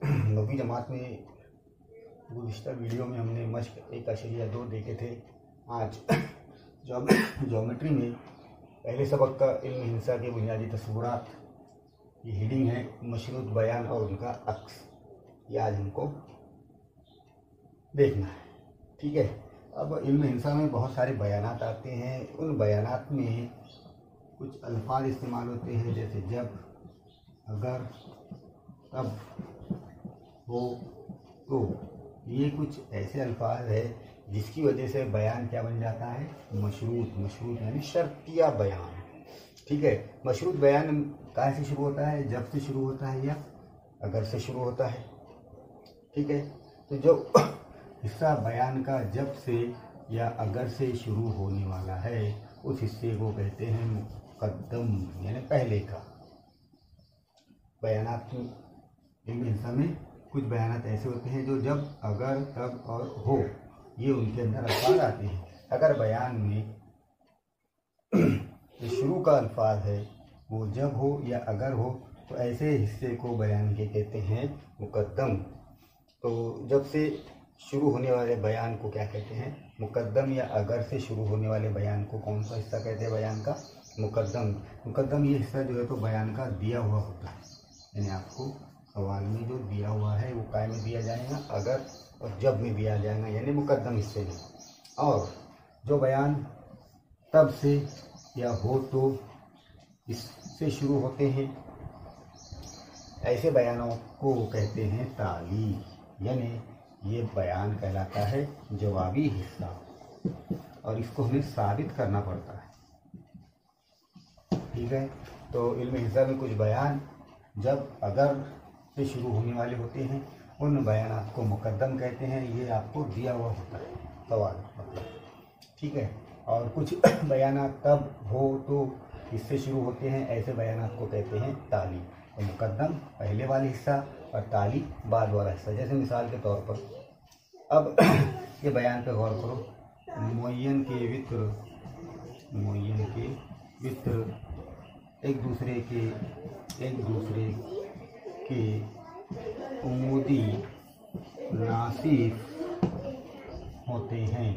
9वीं जमात में गुज़िश्ता वीडियो में हमने मश्क 1.2 देखे थे। आज ज्योमेट्री में पहले सबक का इल्म हिंसा के बुनियादी तस्वुरात, ये हेडिंग है मशरूत बयान और उनका अक्स। ये आज हमको देखना है, ठीक है। अब इल्म हिंसा में बहुत सारे बयानात आते हैं। उन बयानात में कुछ अल्फाज इस्तेमाल होते हैं जैसे जब, अगर, तब, हो, तो। ये कुछ ऐसे अल्फाज है जिसकी वजह से बयान क्या बन जाता है, मशरूत। मशरूत यानी शर्तिया बयान, ठीक है। मशरूत बयान कहाँ से शुरू होता है, जब से शुरू होता है या अगर से शुरू होता है, ठीक है। तो जो हिस्सा बयान का जब से या अगर से शुरू होने वाला है उस हिस्से को कहते हैं मुकद्दम, यानी पहले का। बयानात की इल्म हिंसा में कुछ बयानात ऐसे होते हैं जो जब, अगर, तब और हो, ये उनके अंदर अल्फाज आते हैं। अगर बयान में जो शुरू का अल्फाज है वो जब हो या अगर हो तो ऐसे हिस्से को बयान के कहते हैं मुकद्दम। तो जब से शुरू होने वाले बयान को क्या कहते हैं, मुकद्दम। या अगर से शुरू होने वाले बयान को कौन सा हिस्सा कहते हैं, बयान का मुकद्दम। मुकद्दम ये हिस्सा जो है तो बयान का दिया हुआ होता है, यानी आपको सवाल में जो दिया हुआ है वो काय में दिया जाएगा, अगर और जब में दिया जाएगा, यानी मुकद्दम हिस्से में। और जो बयान तब से या हो तो इससे शुरू होते हैं, ऐसे बयानों को कहते हैं ताली, यानी ये बयान कहलाता है जवाबी हिस्सा और इसको हमें साबित करना पड़ता है, ठीक है। तो इल्म हिस्सा में कुछ बयान जब, अगर से शुरू होने वाले होते हैं, उन बयानात को मुकद्दम कहते हैं। ये आपको दिया हुआ होता है सवाल मतलब, ठीक है। और कुछ बयानात तब, हो, तो इससे शुरू होते हैं, ऐसे बयानात को कहते हैं ताली। तो मुकद्दम पहले वाला हिस्सा और ताली बाद वाला हिस्सा। जैसे मिसाल के तौर पर अब ये बयान पे गौर करो, मुअय्यन के वित्र एक दूसरे के उमूदी नासिफ होते हैं।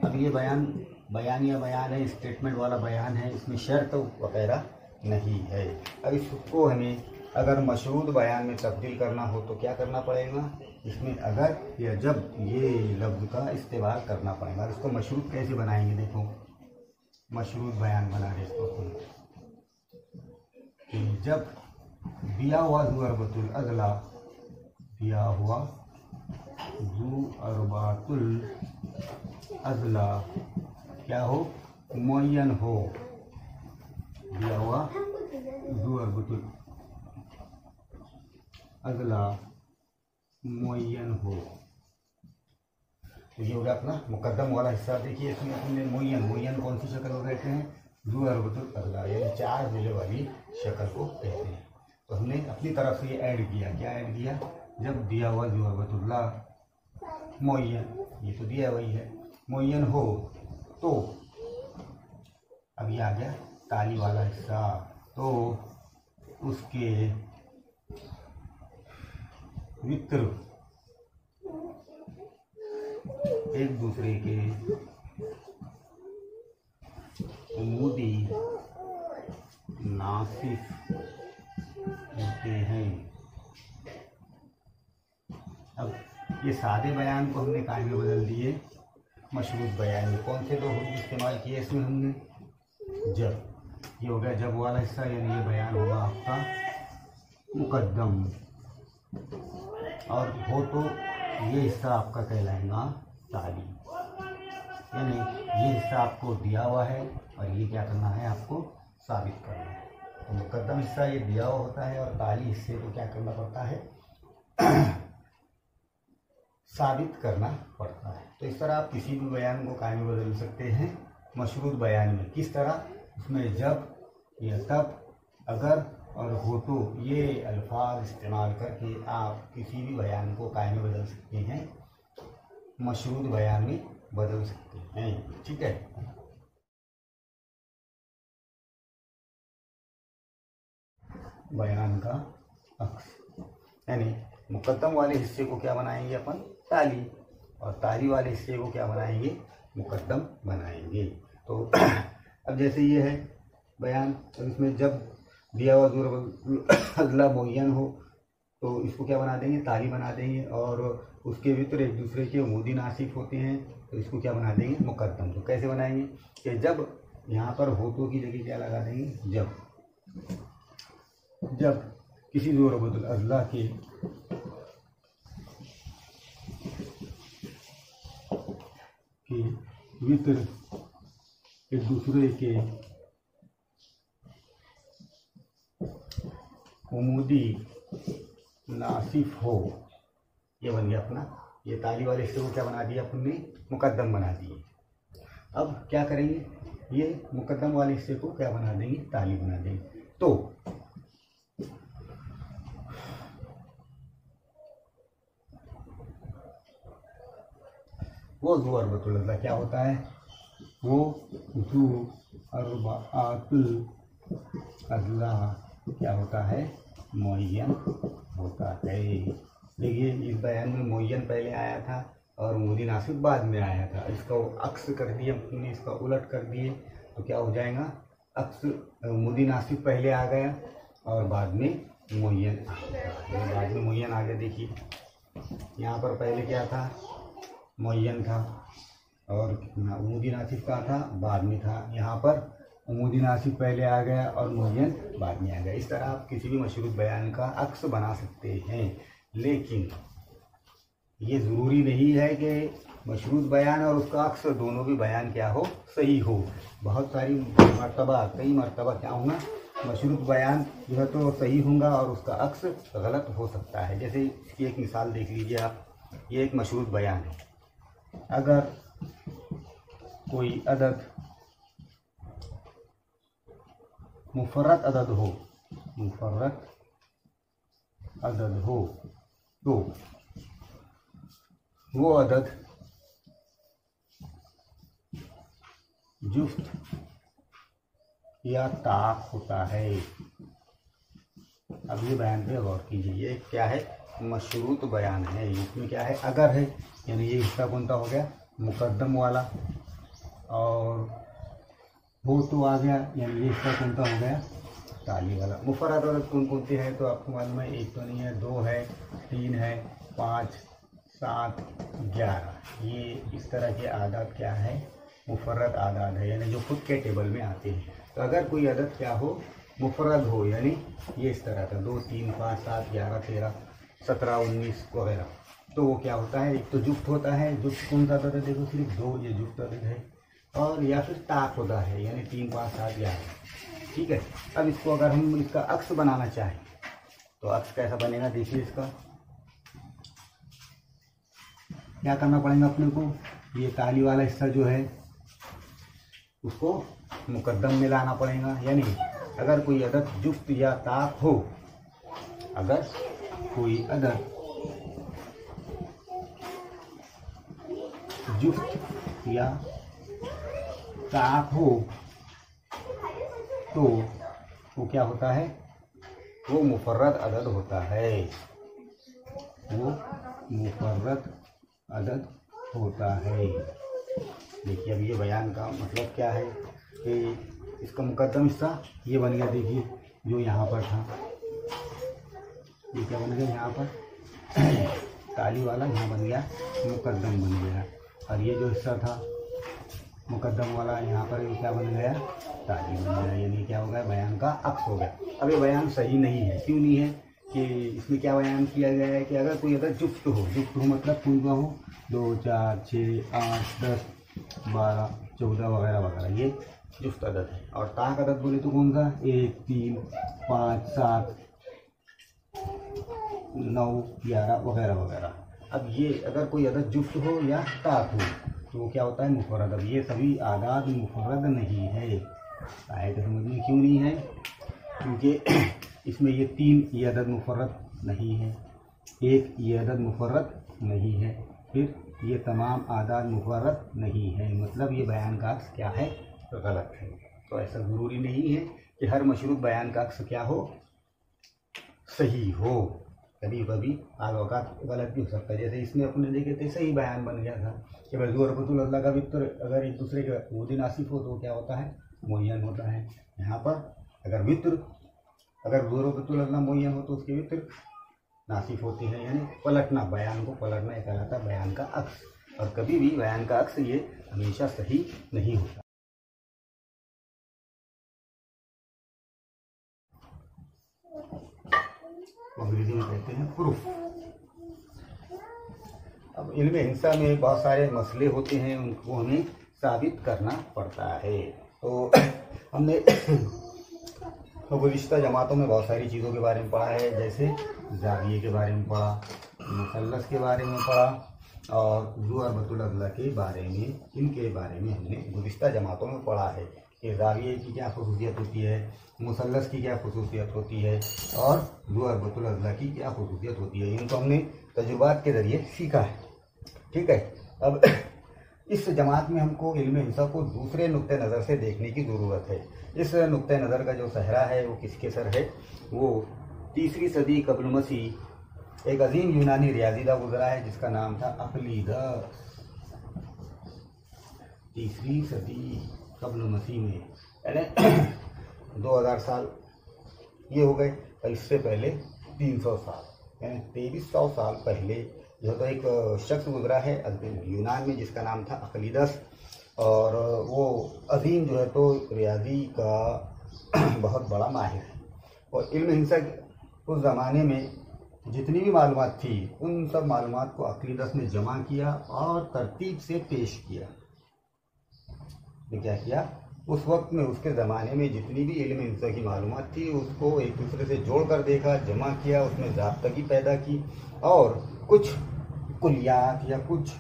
अब ये बयान है, स्टेटमेंट वाला बयान है, इसमें शर्त वगैरह नहीं है। अब इसको हमें अगर मशरूत बयान में तब्दील करना हो तो क्या करना पड़ेगा, इसमें अगर या जब ये लफ्ज़ का इस्तेमाल करना पड़ेगा। इसको मशरूत कैसे बनाएंगे, देखो मशरूत बयान बना रहे इसको कि जब दिया हुआ ज़ू अरबातुल अज़ला, दिया हुआ ज़ू अरबातुल अज़ला क्या हो, मुअय्यन हो। दिया हुआ ज़ू अरबातुल अज़ला मुअय्यन हो, तो ये हो गया अपना मुकद्दम वाला हिस्सा। देखिए इसमें अपने मुअय्यन कौन सी शक्ल को कहते हैं, ज़ू अरबातुल अज़ला, यानी 4 ज़िले वाली शक्ल को कहते हैं। तो हमने अपनी तरफ से ये ऐड किया, क्या ऐड किया, जब दिया हुआ ज़ू अरबातुल्लाह मुअय्यन, ये तो दिया वही है, मुअय्यन हो तो। अब ये आ गया ताली वाला हिस्सा, तो उसके वित्र एक दूसरे के उमूदी नासिफ होते हैं। अब ये सादे बयान को हमने काय में बदल दिए मशरूत बयान में। कौन से दो हुर्फ इस्तेमाल किए इसमें हमने, जब, ये हो गया जब वाला हिस्सा, यानी ये बयान होगा आपका मुकद्दम। और हो तो ये हिस्सा आपका कहलाएगा ताली, यानी ये हिस्सा आपको दिया हुआ है और ये क्या करना है, आपको साबित करना है। तो मुकद्दम हिस्सा ये दिया हुआ होता है और ताली हिस्से को क्या करना पड़ता है, साबित करना पड़ता है। तो इस तरह आप किसी भी बयान को काय में बदल सकते हैं मशरूत बयान में। किस तरह, उसमें जब या तब, अगर और हो तो, ये अल्फाज इस्तेमाल करके आप किसी भी बयान को काय में बदल सकते हैं, मशरूत बयान में बदल सकते हैं, ठीक है। बयान का अक्स, यानी मुकद्दम वाले हिस्से को क्या बनाएंगे अपन, ताली, और ताली वाले हिस्से को क्या बनाएंगे, मुकद्दम बनाएंगे। तो अब जैसे ये है बयान, तो इसमें जब दिया हुआ ज़ोर अगला मुअय्यन हो तो इसको क्या बना देंगे, ताली बना देंगे, और उसके भीतर एक दूसरे के उमूदी नासिब होते हैं तो इसको क्या बना देंगे, मुकद्दम। तो कैसे बनाएंगे कि जब यहाँ पर होतों की जगह क्या लगा देंगे, जब किसी ज़ोरबुल अज़ला के वितर एक दूसरे के उमूदी नासिफ हो, ये बन गया अपना, ये ताली वाले हिस्से को क्या बना दिया अपन ने, मुकद्दम बना दिए। अब क्या करेंगे, ये मुकद्दम वाले हिस्से को क्या बना देंगे, ताली बना देंगे। तो वो ज़ू अरबतुल अज़ला क्या होता है, वो ज़ू अरबतुल अज़ला क्या होता है, मुअय्यन होता है। देखिए इस बयान में मुअय्यन पहले आया था और उमूदी नासिब बाद में आया था, इसका अक्स कर दिए हमने, इसका उलट कर दिए तो क्या हो जाएगा, अक्स उमूदी नासिब पहले आ गया और बाद में मुअय्यन आ गया। बाद में मुअय्यन आ गया, देखिए यहाँ पर पहले क्या था, मुअय्यन था, और उमूदी नासिब का था बाद में था, यहाँ पर उमूदी नासिब पहले आ गया और मुअय्यन बाद में आ गया। इस तरह आप किसी भी मशरूत बयान का अक्स बना सकते हैं, लेकिन ये ज़रूरी नहीं है कि मशरूत बयान और उसका अक्स दोनों भी बयान क्या हो, सही हो। बहुत सारी मरतबा, कई मरतबा क्या होगा, मशरूत बयान जो है तो सही होगा और उसका अक्स गलत हो सकता है। जैसे इसकी एक मिसाल देख लीजिए आप, ये एक मशरूत बयान है, अगर कोई अदद मुफर्रद अदद हो, मुफर्रद अदद हो तो वो अदद जुफ्त या ताक होता है। अब ये बयान पे गौर कीजिए, ये क्या है, मशरूत बयान है। इसमें क्या है, अगर है, यानी ये हिस्सा कौन सा हो गया, मुकद्दम वाला, और हो तो आ गया, यानी ये हिस्सा कौन सा हो गया, ताली वाला। मुफर्रद अदद कौन कौन से हैं तो आपको मालूम है, एक तो नहीं है, 2 है, 3 है, 5, 7, 11, ये इस तरह के आदाद क्या है, मुफर्रद आदाद है, यानी जो खुद के टेबल में आते हैं। तो अगर कोई अदद क्या हो, मुफर्रद हो, यानी ये इस तरह का 2, 3, 5, 7, 11, 13, 17, 19 वगैरह, तो वो क्या होता है, एक तो जुफ्त होता है, जुफ्त कौन सा अदद है, देखो सिर्फ 2 ये जुफ्त अदद है, और या फिर ताक होता है, यानी 3, 5, 7, 11, ठीक है। अब इसको अगर हम इसका अक्स बनाना चाहें तो अक्स कैसा बनेगा, देखिए इसका क्या करना पड़ेगा अपने को, ये ताली वाला हिस्सा जो है उसको मुकद्दम में लाना पड़ेगा। यानी अगर कोई अदद जुफ्त या ताक हो, अगर कोई अदद जुफ्त या ताक हो तो वो क्या होता है, वो मुफर्रद अदद होता है, वो मुफर्रद अदद होता है। देखिए अब ये बयान का मतलब क्या है कि इसका मुकद्दम हिस्सा ये बन गया, देखिए जो यहाँ पर था, ये क्या बन गया, यहाँ पर ताली वाला यहाँ बन गया, मुकद्दम बन गया, और ये जो हिस्सा था मुकद्दम वाला यहाँ पर ये क्या बन गया, ताली बन गया, यानी क्या हो गया, बयान का अक्स हो गया। अब ये बयान सही नहीं है, क्यों नहीं है कि इसमें क्या बयान किया गया है कि अगर कोई अगर जुफ्त हो, जुफ्त हो मतलब कौन सा हो, 2, 4, 6, 8, 10, 12, 14 वगैरह वगैरह, ये जुफ्त अदद है। और ताक अदद बोले तो कौन सा, 1, 3, 5, 7, 9, 11 वगैरह वगैरह। अब ये अगर कोई अदद जुफ्त हो या ताक हो तो वो क्या होता है, मुफर्रद। अब ये सभी आदाद मुफर्रद नहीं है, आए तो समझ में क्यों नहीं है, क्योंकि इसमें ये 3 ये अदद मुफर्रद नहीं है, 1 ये अदद मुफर्रद नहीं है, फिर ये तमाम आदाद मुफर्रद नहीं है, मतलब ये बयान का अक्स क्या है, गलत है। तो ऐसा ज़रूरी नहीं है कि हर मशरूत बयान का अक्स क्या हो, सही हो। कभी कभी आगोगात गलत भी हो सकता है। जैसे इसमें अपने देखे थे सही बयान बन गया था कि भाई ज़ू और बतुल अल्लाह का वित्र अगर एक दूसरे के वुदी नासिफ हो तो क्या होता है, मुय्यन होता है। यहाँ पर अगर वित्र अगर ज़ू और बतुल अल्लाह मुय्यन हो तो उसके वित्र नासिफ होती है, यानी पलटना, बयान को पलटना एक कहलाता है बयान का अक्स। और कभी भी बयान का अक्स ये हमेशा सही नहीं होता। अंग्रेजी में कहते हैं प्रूफ। अब इल्म हिंसा में बहुत सारे मसले होते हैं, उनको हमें साबित करना पड़ता है। तो हमने गुज़िश्ता जमातों में बहुत सारी चीज़ों के बारे में पढ़ा है, जैसे जाविये के बारे में पढ़ा, मुसल्लस के बारे में पढ़ा और ज़ू और बतुल अल्लाह के बारे में, इनके बारे में हमने गुज़िश्ता जमातों में पढ़ा है कि जाविये की क्या खुसूसियत होती है, मुसल्लस की क्या खुसूसियत होती है और ज़ू और बतुल अल्लाह की क्या खुसूसियत होती है। इनको हमने तजुर्बात के ज़रिए सीखा है। ठीक है। अब इस जमात में हमको इल्म हिंसा को दूसरे नुक्ते नज़र से देखने की ज़रूरत है। इस नुक्ते नज़र का जो सहरा है वो किसके सर है, वो 3वीं सदी कब्ल मसीह एक अजीम यूनानी रियाज़ीदा गुजरा है जिसका नाम था अक्लीदस। 3वीं सदी कब्ल मसीह में, यानी 2000 साल ये हो गए। और इससे पहले 300 साल, यानी 2300 साल पहले जो तो एक शख्स गुजरा है यूनान में जिसका नाम था अक्लीदस। और वो अजीम जो है तो रियाजी का बहुत बड़ा माहिर है। और इल्म हिंसा उस ज़माने में जितनी भी मालूमात थी उन सब मालूमात को अक्लीदस ने जमा किया और तरतीब से पेश किया। ने क्या किया, उस वक्त में उसके ज़माने में जितनी भी इल्म हिंसा की मालूमात थी उसको एक दूसरे से जोड़ कर देखा, जमा किया, उसमें ज़ाब्तगी पैदा की और कुछ कुलियात या कुछ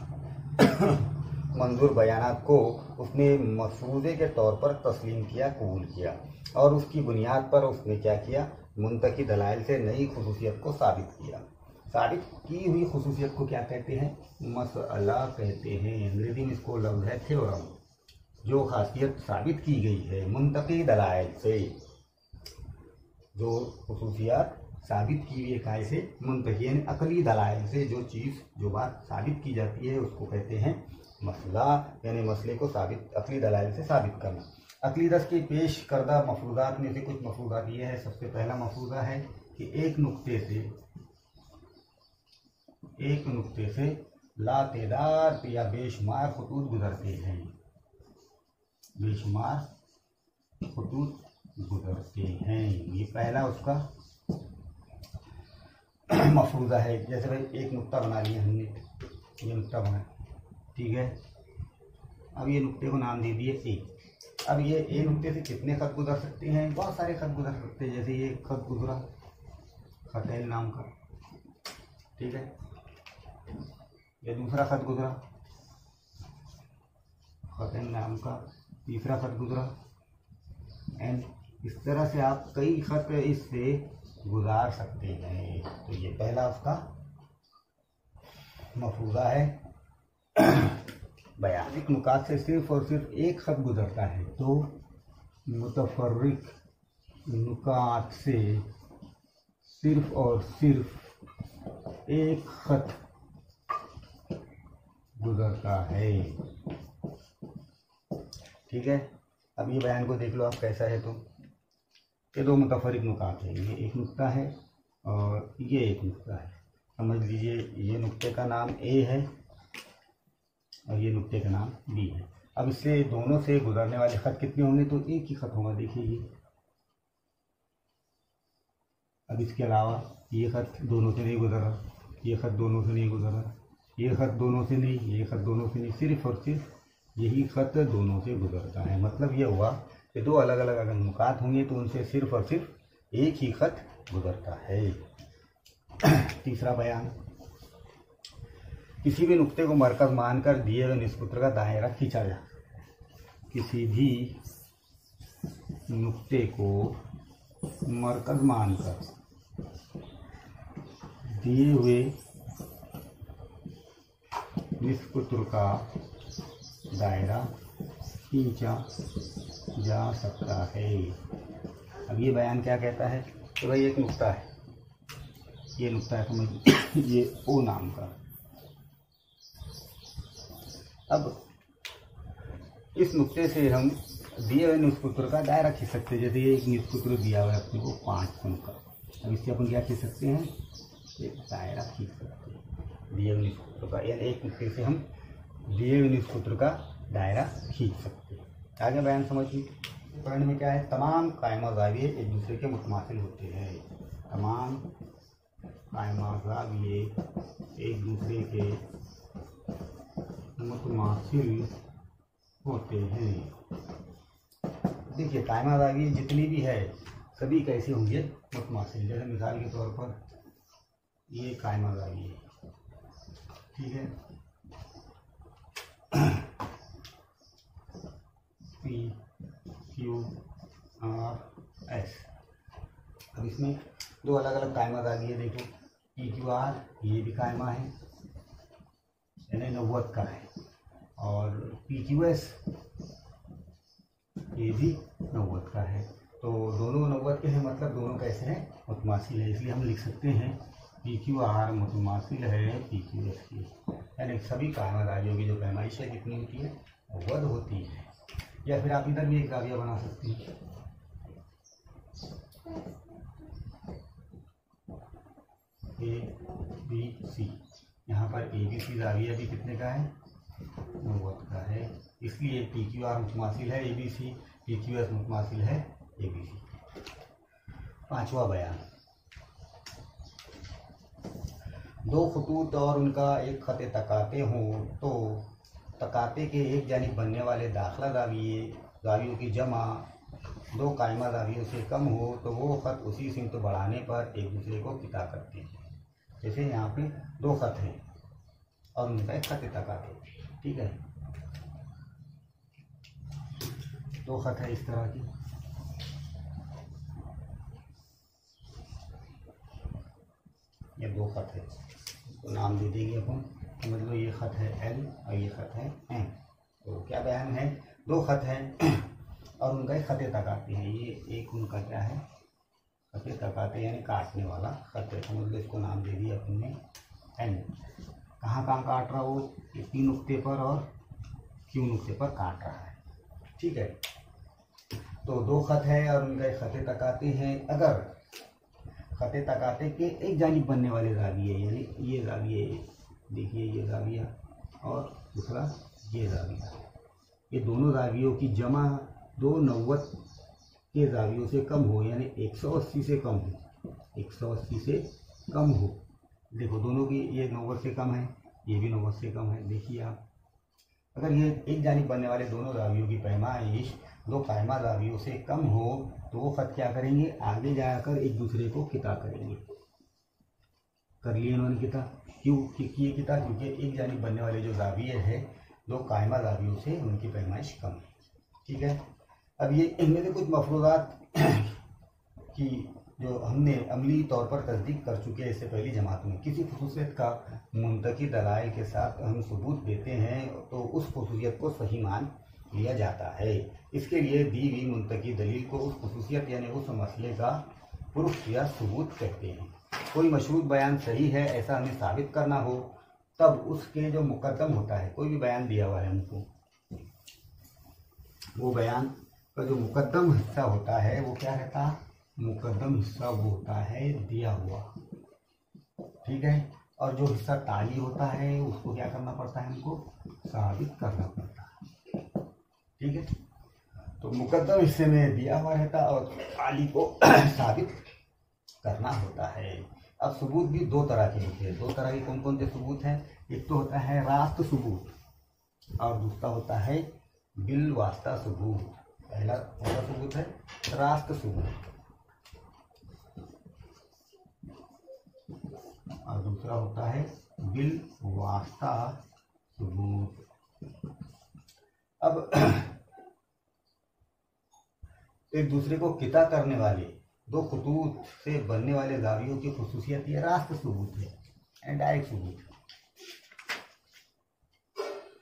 मंजूर बयानात को उसने मफरूज़े के तौर पर तस्लीम किया, कबूल किया और उसकी बुनियाद पर उसने क्या किया, मुंतकी दलाइल से नई खुसूसियत को साबित किया। साबित की हुई खुसूसियत को क्या कहते हैं, मसला कहते हैं। अंग्रेजी में इसको लफ्ज़ है थ्योरम। जो खासियत साबित की गई है मुंतकी दलाइल से, जो खुसूसियात साबित की हुई है काय से, मुंतकी यानी अकली दलाइल से जो चीज़ जो बात साबित की जाती है उसको कहते हैं मसला, यानी मसले को साबित अकली दलाइल से साबित करना। अक्लीदस की पेश करदा मफरूज़ात में से कुछ मफरूज़ात ये है। सबसे पहला मफरूज़ा है कि एक नुक्ते से लातेदार या बेशुमार खतूत गुजरते हैं, बेशुमार खतूत गुजरते हैं। ये पहला उसका मफरूज़ा है। जैसे भाई एक नुक्ता बना लिया हमने, ये नुक्ता बना, ठीक है। अब ये नुक्ते को नाम दे दिए ए। अब ये ए नुक्ते से कितने खत गुजर सकते हैं, बहुत सारे खत गुजर सकते हैं। जैसे ये खत गुजरा खतैल नाम का, ठीक है। ये दूसरा खत गुजरा खतैल नाम का, तीसरा खत गुजरा एंड इस तरह से आप कई खत इससे गुजार सकते हैं। तो ये पहला उसका मफरूज़ा है। बयानिक नुकात से सिर्फ और सिर्फ एक खत गुजरता है तो मुतफर्रिक नुकात से सिर्फ और सिर्फ एक खत गुजरता है, ठीक है। अब ये बयान को देख लो आप कैसा है। तो ये दो मुतफर्रिक नुकात है, ये एक नुक्ता है और ये एक नुक्ता है। समझ लीजिए ये नुक्ते का नाम ए है और ये नुक्ते का नाम बी है। अब इससे दोनों से गुजरने वाले ख़त कितने होंगे, तो एक ही ख़त होगा। देखिए ये, अब इसके अलावा ये ख़त दोनों से नहीं गुजरा, ये ख़त दोनों से नहीं गुजरा, ये ख़त दोनों से नहीं, ये ख़त दोनों से नहीं, सिर्फ और सिर्फ यही ख़त दोनों से गुजरता है। मतलब ये हुआ कि दो अलग अलग अगर नुकात होंगे तो उनसे सिर्फ और सिर्फ एक ही ख़त गुजरता है। तीसरा बयान, किसी भी नुक्ते को मरकज़ मानकर दिए गए निस्बत का दायरा खींचा जा। किसी भी नुक्ते को मरकज़ मानकर दिए हुए निस्बत का दायरा खींचा जा सकता है। अब ये बयान क्या कहता है कि भाई एक नुक्ता है, ये नुक्ता है समझ ये ओ नाम का। अब इस नुक्ते से हम दिए हुए निष्पुत्र का दायरा खींच सकते हैं। जैसे ये एक निष्पुत्र दिया हुआ है अपने को 5 कोण का, अब इससे अपन क्या खींच सकते हैं, एक दायरा खींच सकते हैं दिए हुए निष्पुत्र का, यानी एक नुक्ते से हम दिए हुए निष्पुत्र का दायरा खींच सकते हैं। आगे बयान समझिए। प्रकरण में क्या है, तमाम कायमा ज़ाविये एक दूसरे के मुतमासिल होते हैं। तमाम कायमा ज़ाविये एक दूसरे के मुतमासिल होते हैं। देखिए कायमा ज़ाविये जितनी भी है सभी कैसे होंगे, मुतमासिल। जैसे मिसाल के तौर पर ये कायमा ज़ाविये, ठीक है, पी क्यू आर एस। अब इसमें दो अलग अलग कायमा ज़ाविये देखो, पी क्यू आर ये भी कायमा है यानी 90 का है, और पी क्यू एस ये भी 90 का है। तो दोनों 90 के हैं, मतलब दोनों कैसे हैं, मुतमासिल है। इसलिए हम लिख सकते हैं पी क्यू आर मुतमासिल है पी क्यू एस की, यानी सभी कायमा ज़ावियों की जो पैमाइश है कितनी होती है, 90 होती है। या फिर आप इधर भी एक ज़ाविया बना सकते हैं, ए बी सी। यहाँ पर ए बी सी ज़ाविया भी कितने का है, 90 का है। इसलिए पी क्यू आर मुतमासिल है A B C, P Q S मुतमासिल है ए बी सी। 5वां बयान, दो खतूत और उनका एक खत तकाते हों तो तकाते के एक जानिब बनने वाले दाखिला ज़ावियों की जमा दो कायमा ज़ावियों से कम हो तो वो ख़त उसी सिमत बढ़ाने पर एक दूसरे को किता करते हैं। जैसे यहाँ पे दो ख़त हैं और उनका एक खत तकाते, ठीक है, दो ख़त है इस तरह की, ये दो ख़त है, तो नाम दे देंगे अपन, मतलब ये ख़त है एल और ये ख़त है एम। तो क्या बयान है, दो ख़त हैं और उनका एक खत तकाते हैं। ये एक उनका क्या है, खत तकाते यानी काटने वाला खत है, समझ लो इसको नाम दे दिया अपन ने एन। कहाँ कहाँ काट रहा वो, ये पी नुक्ते पर और क्यू नुक्ते पर काट रहा है, ठीक है। तो दो ख़त है और उनका एक खत तकाते हैं। अगर खत तकाते के एक जानिब बनने वाले ज़ाविये, यानी ये ज़ाविये, देखिए ये ज़ाविया और दूसरा ये ज़ाविया, ये दोनों ज़ावियों की जमा दो 90 के ज़ावियों से कम हो, यानी 180 से कम हो, 180 से कम हो। देखो दोनों की, ये 90 से कम है, ये भी 90 से कम है। देखिए आप, अगर ये एक जानिब बनने वाले दोनों ज़ावियों की पैमाइश दो कायमा ज़ावियों से कम हो तो वो ख़त क्या करेंगे, आगे जाकर एक दूसरे को किता करेंगे। कर लिए इन्होंने किता, क्यों किए किता, क्योंकि एक जानिब बनने वाले जो ज़ाविये है दो कायमा ज़ावियों से उनकी पैमाइश कम है, ठीक है। अब ये इनमें से कुछ मफरूज़ात की जो हमने अमली तौर पर तस्दीक कर चुके हैं इससे पहली जमात में। किसी खुसूसियत का मुंतकी दलाइल के साथ हम सबूत देते हैं तो उस खुसूसियत को सही मान लिया जाता है। इसके लिए दी हुई मुंतकी दलील को उस खुसूसियत यानी उस मसले का प्रूफ या सबूत कहते हैं। कोई मशरूत बयान सही है ऐसा हमें साबित करना हो तब उसके जो मुकद्दम होता है, कोई भी बयान दिया हुआ है हमको, वो बयान का जो मुकद्दम हिस्सा होता है वो क्या रहता है, मुकद्दम हिस्सा वो होता है दिया हुआ, ठीक है। और जो हिस्सा ताली होता है उसको क्या करना पड़ता है, हमको साबित करना पड़ता है, ठीक है। तो मुकद्दम हिस्से में दिया हुआ रहता है और ताली को साबित करना होता है। अब सबूत भी दो तरह के होते हैं। दो तरह के कौन कौन से सबूत हैं, एक तो होता है रास्त सबूत और दूसरा होता है बिल वास्ता सबूत। पहला सबूत है रास्त सबूत और दूसरा होता है बिल वास्ता सबूत। अब एक दूसरे को किता करने वाले दो खतूत से बनने वाले ज़ावियों की खुसूसियत ये रास्त सबूत है, डायरेक्ट सबूत है।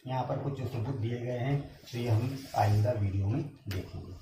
यहाँ पर कुछ जो सबूत दिए गए हैं तो ये हम आइंदा वीडियो में देखेंगे।